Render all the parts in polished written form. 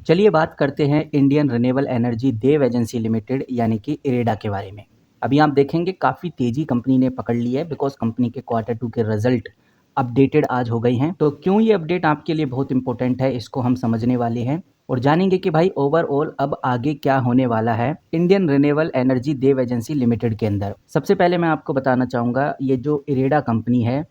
चलिए बात करते हैं इंडियन रिन्यूएबल एनर्जी देव एजेंसी लिमिटेड यानी कि इरेडा के बारे में। अभी आप देखेंगे काफ़ी तेज़ी कंपनी ने पकड़ ली है बिकॉज़ कंपनी के क्वार्टर 2 के रिज़ल्ट अपडेटेड आज हो गई हैं। तो क्यों ये अपडेट आपके लिए बहुत इंपॉर्टेंट है, इसको हम समझने वाले हैं और जानेंगे कि भाई ओवरऑल अब आगे क्या होने वाला है इंडियन रिन्यूएबल एनर्जी देव एजेंसी लिमिटेड के अंदर। सबसे पहले मैं आपको बताना चाहूँगा, ये जो इरेडा कंपनी है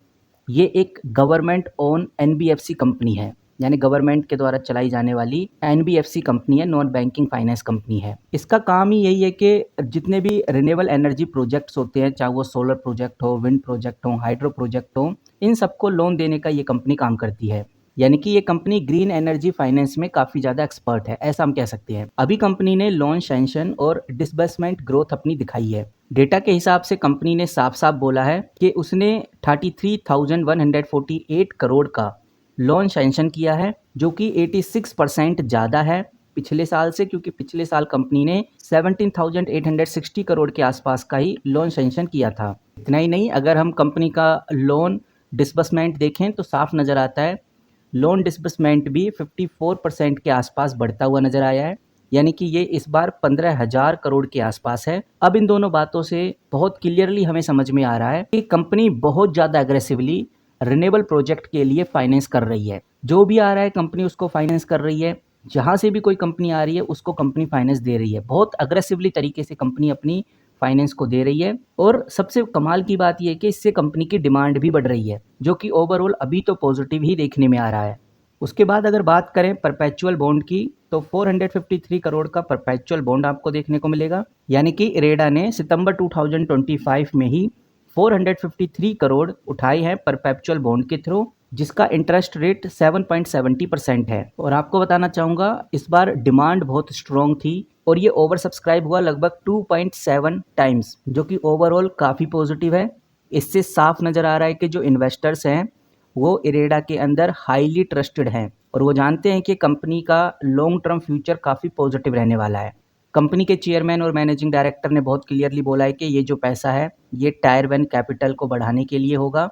ये एक गवर्नमेंट ओन एनबीएफसी कंपनी है, यानी गवर्नमेंट के द्वारा चलाई जाने वाली एनबीएफसी कंपनी है, नॉन बैंकिंग फाइनेंस कंपनी है। इसका काम ही यही है कि जितने भी रिन्यूएबल एनर्जी प्रोजेक्ट्स होते हैं, चाहे वो सोलर प्रोजेक्ट हो, विंड प्रोजेक्ट हो, हाइड्रो प्रोजेक्ट हो, इन सबको लोन देने का ये कंपनी काम करती है। यानी कि ये कंपनी ग्रीन एनर्जी फाइनेंस में काफ़ी ज़्यादा एक्सपर्ट है, ऐसा हम कह सकते हैं। अभी कंपनी ने लोन सैंक्शन और डिसबर्समेंट ग्रोथ अपनी दिखाई है। डेटा के हिसाब से कंपनी ने साफ साफ बोला है कि उसने 33,148 करोड़ का लोन सैंक्शन किया है, जो कि 86% ज़्यादा है पिछले साल से, क्योंकि पिछले साल कंपनी ने 17,860 करोड़ के आसपास का ही लोन सैंक्शन किया था। इतना ही नहीं, अगर हम कंपनी का लोन डिसबर्समेंट देखें तो साफ नज़र आता है लोन डिसबर्समेंट भी 54% के आसपास बढ़ता हुआ नजर आया है, यानी कि ये इस बार 15,000 करोड़ के आसपास है। अब इन दोनों बातों से बहुत क्लियरली हमें समझ में आ रहा है कि कंपनी बहुत ज़्यादा एग्रेसिवली रिन्यूएबल प्रोजेक्ट के लिए फाइनेंस कर रही है। जो भी आ रहा है कंपनी उसको फाइनेंस कर रही है, जहाँ से भी कोई कंपनी आ रही है उसको कंपनी फाइनेंस दे रही है। बहुत अग्रेसिवली तरीके से कंपनी अपनी फाइनेंस को दे रही है और सबसे कमाल की बात यह है कि इससे कंपनी की डिमांड भी बढ़ रही है, जो कि ओवरऑल अभी तो पॉजिटिव ही देखने में आ रहा है। उसके बाद अगर बात करें परपेचुअल बॉन्ड की, तो 453 करोड़ का परपेचुअल बॉन्ड आपको देखने को मिलेगा, यानी कि इरेडा ने सितंबर 2025 में ही 453 करोड़ उठाए हैं परपेचुअल बॉन्ड के थ्रू, जिसका इंटरेस्ट रेट 7.70% है। और आपको बताना चाहूँगा इस बार डिमांड बहुत स्ट्रॉन्ग थी और ये ओवर सब्सक्राइब हुआ लगभग 2.7 टाइम्स, जो कि ओवरऑल काफ़ी पॉजिटिव है। इससे साफ नज़र आ रहा है कि जो इन्वेस्टर्स हैं वो इरेडा के अंदर हाईली ट्रस्टेड हैं और वो जानते हैं कि कंपनी का लॉन्ग टर्म फ्यूचर काफ़ी पॉजिटिव रहने वाला है। कंपनी के चेयरमैन और मैनेजिंग डायरेक्टर ने बहुत क्लियरली बोला है कि ये जो पैसा है ये टायर 1 कैपिटल को बढ़ाने के लिए होगा,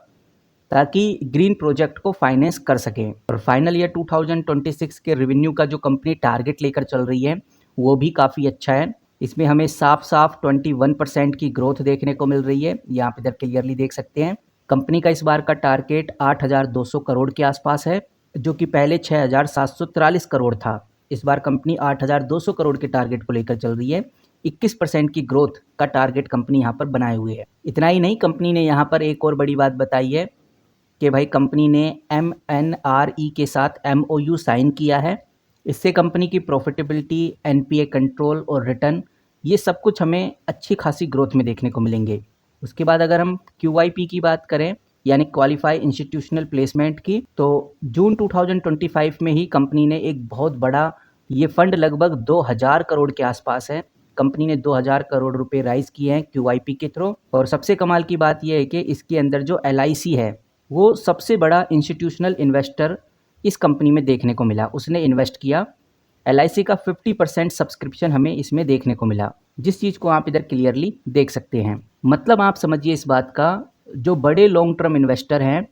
ताकि ग्रीन प्रोजेक्ट को फाइनेंस कर सकें। और फाइनल ईयर 2026 के रेवेन्यू का जो कंपनी टारगेट लेकर चल रही है वो भी काफ़ी अच्छा है। इसमें हमें साफ साफ 21% की ग्रोथ देखने को मिल रही है, ये आप इधर क्लियरली देख सकते हैं। कंपनी का इस बार का टारगेट 8,200 करोड़ के आसपास है, जो कि पहले 6,743 करोड़ था। इस बार कंपनी 8,200 करोड़ के टारगेट को लेकर चल रही है। 21% की ग्रोथ का टारगेट कंपनी यहाँ पर बनाए हुए है। इतना ही नहीं, कंपनी ने यहाँ पर एक और बड़ी बात बताई है कि भाई कंपनी ने MNRE के साथ MOU साइन किया है। इससे कंपनी की प्रॉफिटेबिलिटी, NPA कंट्रोल और रिटर्न, ये सब कुछ हमें अच्छी खासी ग्रोथ में देखने को मिलेंगे। उसके बाद अगर हम QIP की बात करें, यानी क्वालिफाई इंस्टीट्यूशनल प्लेसमेंट की, तो जून 2025 में ही कंपनी ने एक बहुत बड़ा ये फंड लगभग 2,000 करोड़ के आसपास है, कंपनी ने 2,000 करोड़ रुपए राइज किए हैं QIP के थ्रू। और सबसे कमाल की बात यह है कि इसके अंदर जो LIC है वो सबसे बड़ा इंस्टीट्यूशनल इन्वेस्टर इस कंपनी में देखने को मिला, उसने इन्वेस्ट किया। LIC का 50% सब्सक्रिप्शन हमें इसमें देखने को मिला, जिस चीज़ को आप इधर क्लियरली देख सकते हैं। मतलब आप समझिए इस बात का, जो बड़े लॉन्ग टर्म इन्वेस्टर हैं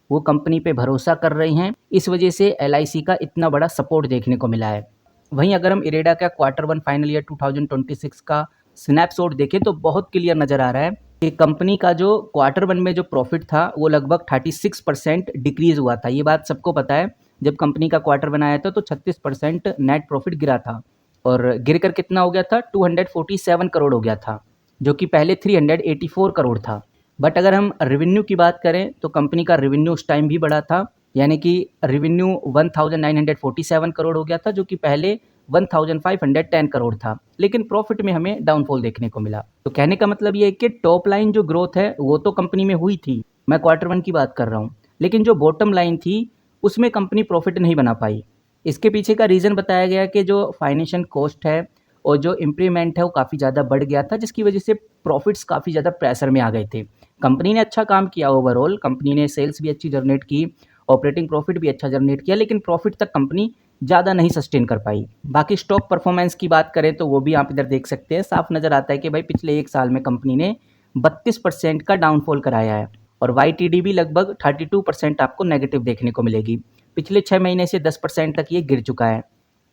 वो कंपनी पे भरोसा कर रहे हैं, इस वजह से LIC का इतना बड़ा सपोर्ट देखने को मिला है। वहीं अगर हम इरेडा का Q1 फाइनल ईयर 2026 का स्नैपशॉट देखें तो बहुत क्लियर नज़र आ रहा है कि कंपनी का जो Q1 में जो प्रॉफिट था वो लगभग 36% डिक्रीज़ हुआ था। ये बात सबको पता है, जब कंपनी का Q1 आया था तो 36% नेट प्रॉफिट गिरा था और गिर कर कितना हो गया था, 247 करोड़ हो गया था, जो कि पहले 384 करोड़ था। बट अगर हम रेवेन्यू की बात करें तो कंपनी का रेवेन्यू उस टाइम भी बढ़ा था, यानी कि रेवेन्यू 1947 करोड़ हो गया था, जो कि पहले 1510 करोड़ था। लेकिन प्रॉफिट में हमें डाउनफॉल देखने को मिला। तो कहने का मतलब ये है कि टॉप लाइन जो ग्रोथ है वो तो कंपनी में हुई थी, मैं Q1 की बात कर रहा हूँ, लेकिन जो बॉटम लाइन थी उसमें कंपनी प्रॉफिट नहीं बना पाई। इसके पीछे का रीज़न बताया गया कि जो फाइनेंशियल कॉस्ट है और जो इम्प्लीमेंट है वो काफ़ी ज़्यादा बढ़ गया था, जिसकी वजह से प्रॉफिट्स काफ़ी ज़्यादा प्रेशर में आ गए थे। कंपनी ने अच्छा काम किया, ओवरऑल कंपनी ने सेल्स भी अच्छी जनरेट की, ऑपरेटिंग प्रॉफिट भी अच्छा जनरेट किया, लेकिन प्रॉफिट तक कंपनी ज़्यादा नहीं सस्टेन कर पाई। बाकी स्टॉक परफॉर्मेंस की बात करें तो वो भी आप इधर देख सकते हैं, साफ नज़र आता है कि भाई पिछले एक साल में कंपनी ने 32% का डाउनफॉल कराया है और YTD भी लगभग 32% आपको नेगेटिव देखने को मिलेगी। पिछले 6 महीने से 10% तक ये गिर चुका है।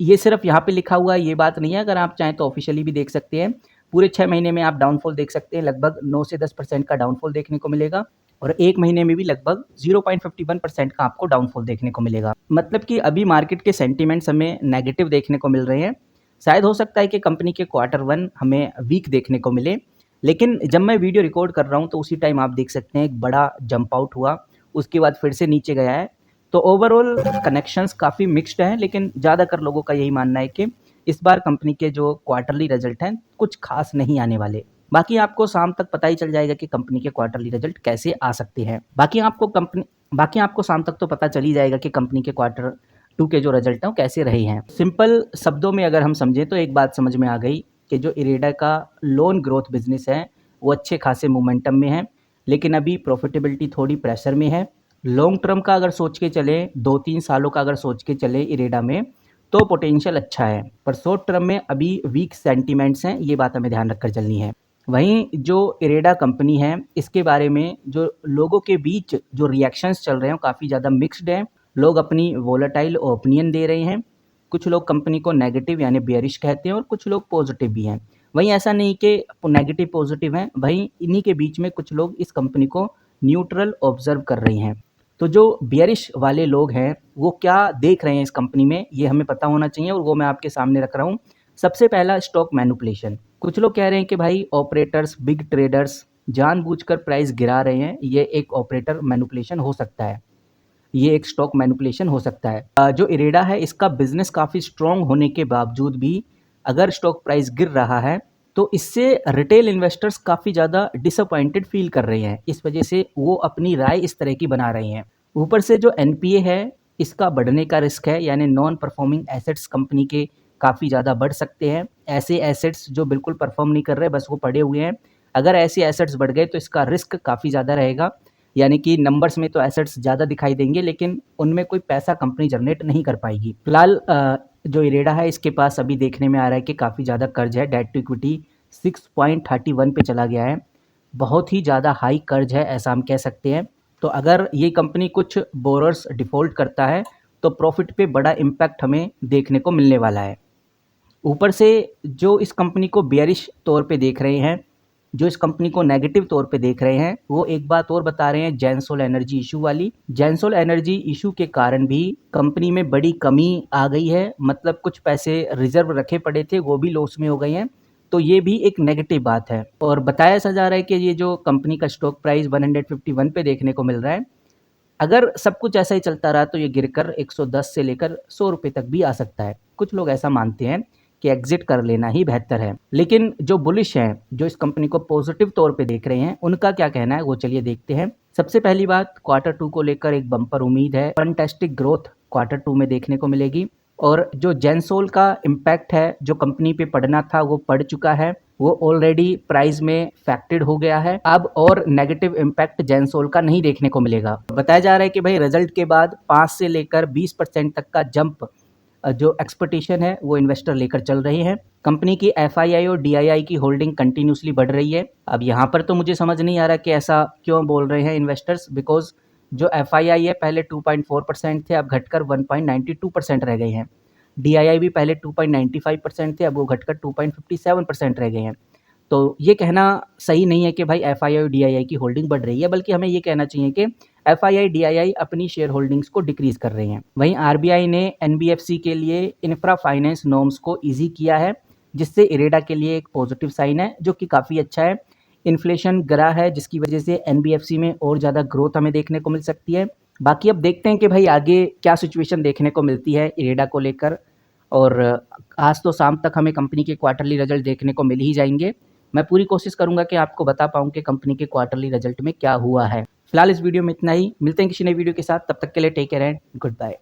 ये सिर्फ यहाँ पे लिखा हुआ है ये बात नहीं है, अगर आप चाहें तो ऑफिशियली भी देख सकते हैं। पूरे 6 महीने में आप डाउनफॉल देख सकते हैं, लगभग 9 से 10% का डाउनफॉल देखने को मिलेगा और 1 महीने में भी लगभग 0.51% का आपको डाउनफॉल देखने को मिलेगा। मतलब कि अभी मार्केट के सेंटिमेंट्स हमें नेगेटिव देखने को मिल रहे हैं। शायद हो सकता है कि कंपनी के क्वार्टर 1 हमें वीक देखने को मिले, लेकिन जब मैं वीडियो रिकॉर्ड कर रहा हूँ तो उसी टाइम आप देख सकते हैं एक बड़ा जंप आउट हुआ, उसके बाद फिर से नीचे गया है। तो ओवरऑल कनेक्शंस काफ़ी मिक्स्ड हैं, लेकिन ज़्यादातर लोगों का यही मानना है कि इस बार कंपनी के जो क्वार्टरली रिजल्ट हैं कुछ खास नहीं आने वाले। बाकी आपको शाम तक पता ही चल जाएगा कि कंपनी के क्वार्टरली रिजल्ट कैसे आ सकते हैं। बाकी आपको शाम तक तो पता चल ही जाएगा कि कंपनी के क्वार्टर 2 के जो रिजल्ट हैं वो कैसे रहे हैं। सिंपल शब्दों में अगर हम समझें तो एक बात समझ में आ गई कि जो इरेडा का लोन ग्रोथ बिजनेस है वो अच्छे खासे मोमेंटम में है, लेकिन अभी प्रॉफिटेबिलिटी थोड़ी प्रेशर में है। लॉन्ग टर्म का अगर सोच के चले, 2-3 सालों का अगर सोच के चले इरेडा में, तो पोटेंशियल अच्छा है, पर शॉर्ट टर्म में अभी वीक सेंटीमेंट्स हैं, ये बात हमें ध्यान रखकर चलनी है। वहीं जो इरेडा कंपनी है इसके बारे में जो लोगों के बीच जो रिएक्शंस चल रहे हैं वो काफ़ी ज़्यादा मिक्स्ड हैं। लोग अपनी वोलेटाइल ओपिनियन दे रहे हैं, कुछ लोग कंपनी को नेगेटिव यानी बेयरिश कहते हैं और कुछ लोग पॉजिटिव भी हैं। वहीं ऐसा नहीं कि नेगेटिव पॉजिटिव हैं, वहीं इन्हीं के बीच में कुछ लोग इस कंपनी को न्यूट्रल ऑब्जर्व कर रहे हैं। तो जो बियरिश वाले लोग हैं वो क्या देख रहे हैं इस कंपनी में, ये हमें पता होना चाहिए और वो मैं आपके सामने रख रहा हूँ। सबसे पहला स्टॉक मैनिपुलेशन। कुछ लोग कह रहे हैं कि भाई ऑपरेटर्स, बिग ट्रेडर्स जानबूझकर प्राइस गिरा रहे हैं, ये एक ऑपरेटर मैनिपुलेशन हो सकता है, ये एक स्टॉक मैनिपुलेशन हो सकता है। जो इरेडा है इसका बिजनेस काफ़ी स्ट्रॉन्ग होने के बावजूद भी अगर स्टॉक प्राइस गिर रहा है तो इससे रिटेल इन्वेस्टर्स काफ़ी ज़्यादा डिसअपॉइंटेड फील कर रहे हैं, इस वजह से वो अपनी राय इस तरह की बना रहे हैं। ऊपर से जो एनपीए है इसका बढ़ने का रिस्क है, यानी नॉन परफॉर्मिंग एसेट्स कंपनी के काफ़ी ज़्यादा बढ़ सकते हैं। ऐसे एसेट्स जो बिल्कुल परफॉर्म नहीं कर रहे, बस वो पड़े हुए हैं, अगर ऐसे एसेट्स बढ़ गए तो इसका रिस्क काफ़ी ज़्यादा रहेगा। यानी कि नंबर्स में तो एसेट्स ज़्यादा दिखाई देंगे, लेकिन उनमें कोई पैसा कंपनी जनरेट नहीं कर पाएगी। फिलहाल जो इरेडा है इसके पास अभी देखने में आ रहा है कि काफ़ी ज़्यादा कर्ज है, डेट टू इक्विटी 6.31 पे चला गया है, बहुत ही ज़्यादा हाई कर्ज है ऐसा हम कह सकते हैं। तो अगर ये कंपनी कुछ बोरर्स डिफ़ॉल्ट करता है तो प्रॉफिट पे बड़ा इम्पैक्ट हमें देखने को मिलने वाला है। ऊपर से जो इस कंपनी को बेयरिश तौर पे देख रहे हैं, जो इस कंपनी को नेगेटिव तौर पे देख रहे हैं, वो एक बात और बता रहे हैं जैनसोल एनर्जी इशू वाली। जैनसोल एनर्जी इशू के कारण भी कंपनी में बड़ी कमी आ गई है, मतलब कुछ पैसे रिजर्व रखे पड़े थे वो भी लॉस में हो गए हैं, तो ये भी एक नेगेटिव बात है। और बताया ऐसा जा रहा है कि ये जो कंपनी का स्टॉक प्राइस 151 पे देखने को मिल रहा है, अगर सब कुछ ऐसा ही चलता रहा तो ये गिरकर 110 से लेकर 100 रुपये तक भी आ सकता है। कुछ लोग ऐसा मानते हैं कि एग्जिट कर लेना ही बेहतर है, लेकिन जो बुलिश हैं, जो इस कंपनी को पॉजिटिव तौर पे देख रहे हैं, उनका क्या कहना है वो चलिए देखते हैं। सबसे पहली बात, क्वार्टर 2 को लेकर एक बम्पर उम्मीद है, फैंटास्टिक ग्रोथ क्वार्टर 2 में देखने को मिलेगी। और जो जेंसोल का इम्पैक्ट है जो कंपनी पे पड़ना था वो पड़ चुका है, वो ऑलरेडी प्राइस में फैक्टर्ड हो गया है। अब और नेगेटिव इम्पैक्ट जेंसोल का नहीं देखने को मिलेगा। बताया जा रहा है कि भाई रिजल्ट के बाद 5 से लेकर 20% तक का जंप जो एक्सपेक्टेशन है वो इन्वेस्टर लेकर चल रहे हैं। कंपनी की एफआईआई और डीआईआई की होल्डिंग कंटिन्यूसली बढ़ रही है। अब यहाँ पर तो मुझे समझ नहीं आ रहा कि ऐसा क्यों बोल रहे हैं इन्वेस्टर्स, बिकॉज जो एफआईआई है पहले 2.4% थे, अब घटकर 1.92% रह गए हैं। डीआईआई भी पहले 2.95% थे, अब वो घटकर 2.57% रह गए हैं। तो ये कहना सही नहीं है कि भाई एफआईआई और डीआईआई की होल्डिंग बढ़ रही है, बल्कि हमें ये कहना चाहिए कि एफआईआई डीआईआई अपनी शेयर होल्डिंग्स को डिक्रीज कर रहे हैं। वहीं आरबीआई ने एनबीएफसी के लिए इंफ्रा फाइनेंस नॉर्म्स को ईजी किया है, जिससे इरेडा के लिए एक पॉजिटिव साइन है, जो कि काफ़ी अच्छा है। इन्फ्लेशन गिरा है, जिसकी वजह से एनबीएफसी में और ज़्यादा ग्रोथ हमें देखने को मिल सकती है। बाकी अब देखते हैं कि भाई आगे क्या सिचुएशन देखने को मिलती है इरेडा को लेकर। और आज तो शाम तक हमें कंपनी के क्वार्टरली रिजल्ट देखने को मिल ही जाएंगे। मैं पूरी कोशिश करूंगा कि आपको बता पाऊँ कि कंपनी के क्वार्टरली रिजल्ट में क्या हुआ है। फिलहाल इस वीडियो में इतना ही, मिलते हैं किसी नई वीडियो के साथ, तब तक के लिए take care and good bye.